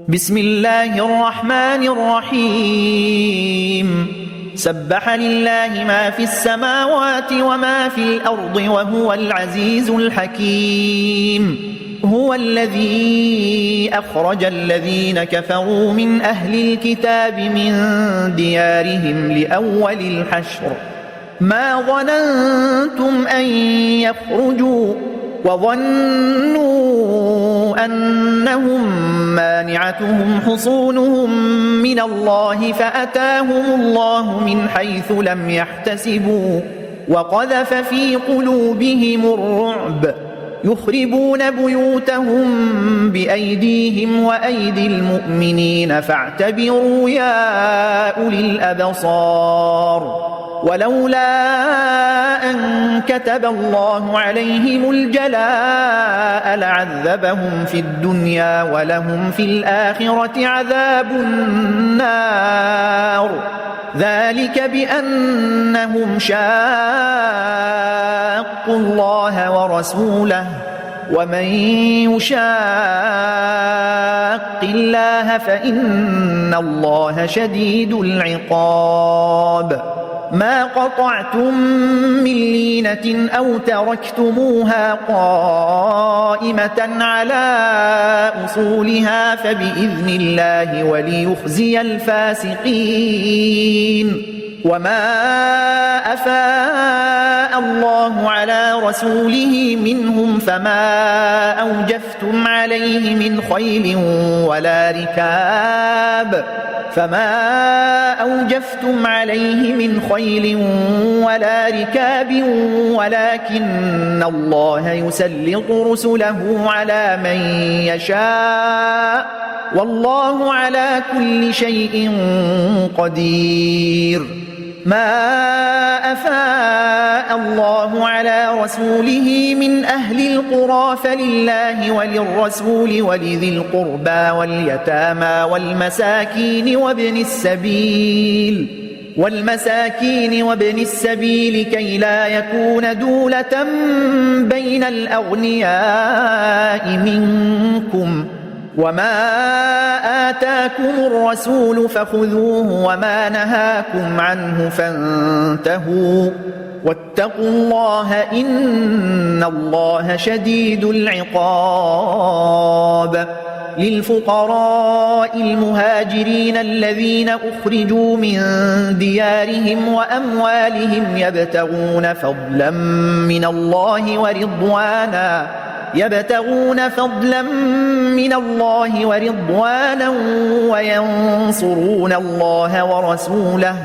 بسم الله الرحمن الرحيم سبح لله ما في السماوات وما في الأرض وهو العزيز الحكيم هو الذي أخرج الذين كفروا من أهل الكتاب من ديارهم لأول الحشر ما ظننتم أن يخرجوا وظنوا أنهم مانعتهم حصونهم من الله فأتاهم الله من حيث لم يحتسبوا وقذف في قلوبهم الرعب يخربون بيوتهم بأيديهم وأيدي المؤمنين فاعتبروا يا أولي الأبصار ولولا أن كتب الله عليهم الجلاء لعذبهم في الدنيا ولهم في الآخرة عذاب النار ذلك بأنهم شاقوا الله ورسوله ومن يشاق الله فإن الله شديد العقاب ما قطعتم من لينة أو تركتموها قائمة على أصولها فبإذن الله وليخزي الفاسقين وما أفاء الله على رسوله منهم فما أوجفتم عليه من خيل ولا ركاب ولكن الله يسلط رسله على من يشاء والله على كل شيء قدير ما أفاء الله على رسوله من أهل القرى فلله وللرسول ولذي القربى واليتامى والمساكين وابن السبيل كي لا يكون دولة بين الأغنياء منكم وما آتاكم الرسول فخذوه وما نهاكم عنه فانتهوا واتقوا الله إن الله شديد العقاب للفقراء المهاجرين الذين أخرجوا من ديارهم وأموالهم يبتغون فضلا من الله ورضوانا وينصرون الله ورسوله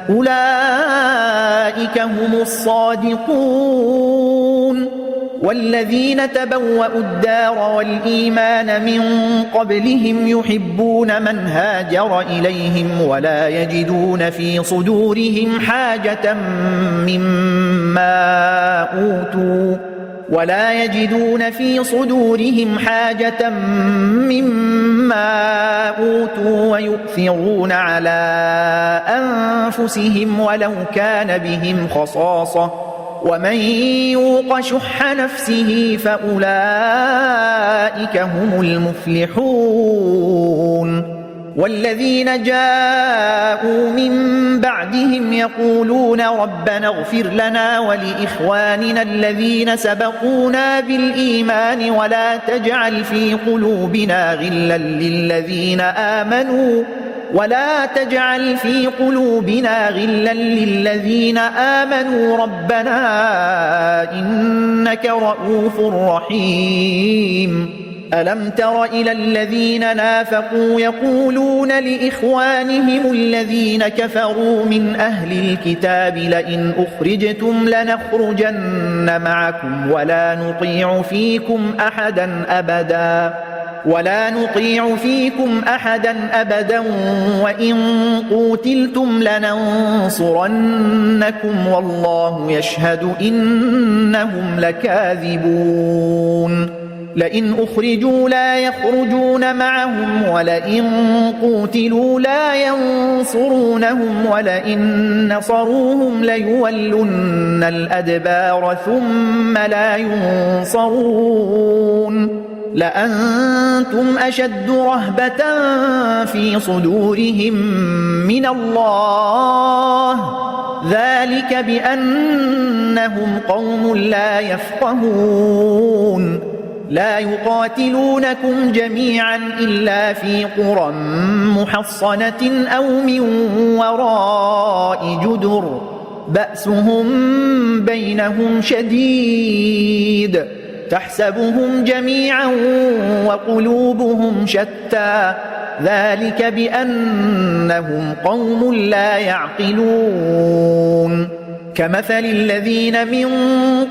أولئك هم الصادقون والذين تبوأوا الدار والإيمان من قبلهم يحبون من هاجر إليهم ولا يجدون في صدورهم حاجة مما أوتوا ويؤثرون على أنفسهم ولو كان بهم خصاصة ومن يوق شح نفسه فأولئك هم المفلحون والذين جاءوا من بعدهم يقولون ربنا اغفر لنا ولإخواننا الذين سبقونا بالإيمان ولا تجعل في قلوبنا غلا للذين آمنوا ربنا إنك رؤوف رحيم ألم تر إلى الذين نافقوا يقولون لإخوانهم الذين كفروا من أهل الكتاب لئن أخرجتم لنخرجن معكم ولا نطيع فيكم أحدا أبدا وإن قوتلتم لننصرنكم والله يشهد إنهم لكاذبون لئن أخرجوا لا يخرجون معهم ولئن قوتلوا لا ينصرونهم ولئن نصروهم ليولن الأدبار ثم لا ينصرون لأنتم أشد رهبة في صدورهم من الله، ذلك بأنهم قوم لا يفقهون. لا يقاتلونكم جميعا إلا في قرى محصنة أو من وراء جدر بأسهم بينهم شديد، تحسبهم جميعا وقلوبهم شتى، ذلك بأنهم قوم لا يعقلون. كمثل الذين من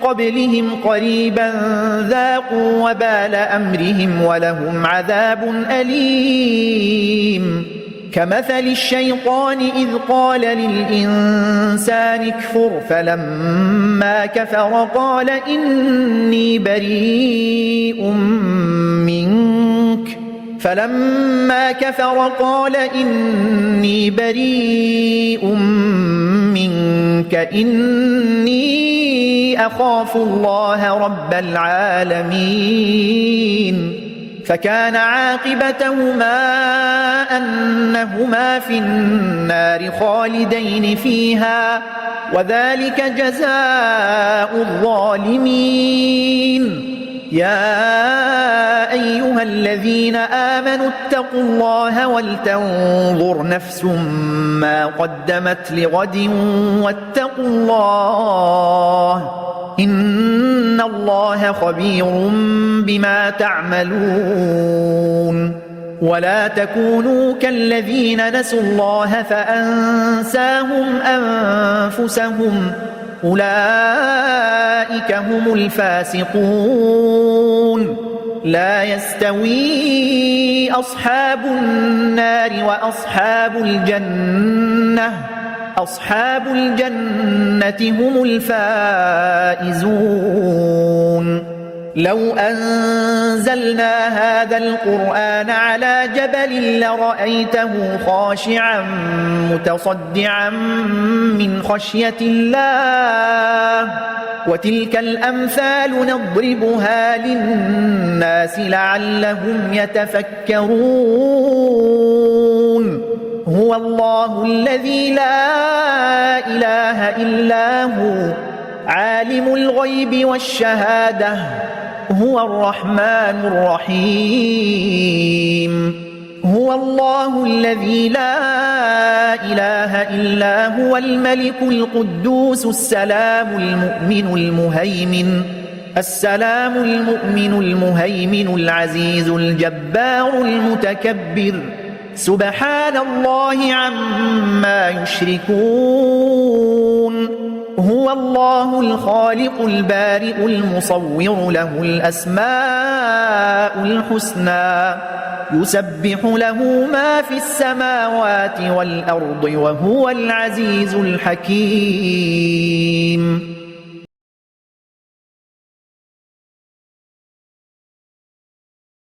قبلهم قريبا ذاقوا وبال أمرهم ولهم عذاب أليم. كمثل الشيطان إذ قال للإنسان اكفر فلما كفر قال إني بريء منك إني أخاف الله رب العالمين. فكان عاقبتهما أنهما في النار خالدين فيها، وذلك جزاء الظالمين. يا أيها الذين آمنوا اتقوا الله ولتنظر نفس ما قدمت لغد واتقوا الله إن الله خبير بما تعملون. ولا تكونوا كالذين نسوا الله فأنساهم أنفسهم أولئك هم الفاسقون. لا يستوي أصحاب النار وأصحاب الجنة، أصحاب الجنة هم الفائزون. لو أنزلنا هذا القرآن على جبل لرأيته خاشعا متصدعا من خشية الله. وتلك الأمثال نضربها للناس لعلهم يتفكرون. هو الله الذي لا إله إلا هو عالم الغيب والشهادة هو الرحمن الرحيم. هو الله الذي لا إله إلا هو الملك القدوس السلام المؤمن المهيمن العزيز الجبار المتكبر سبحان الله عما يشركون. هو الله الخالق البارئ المصور له الأسماء الحسنى يسبح له ما في السماوات والأرض وهو العزيز الحكيم.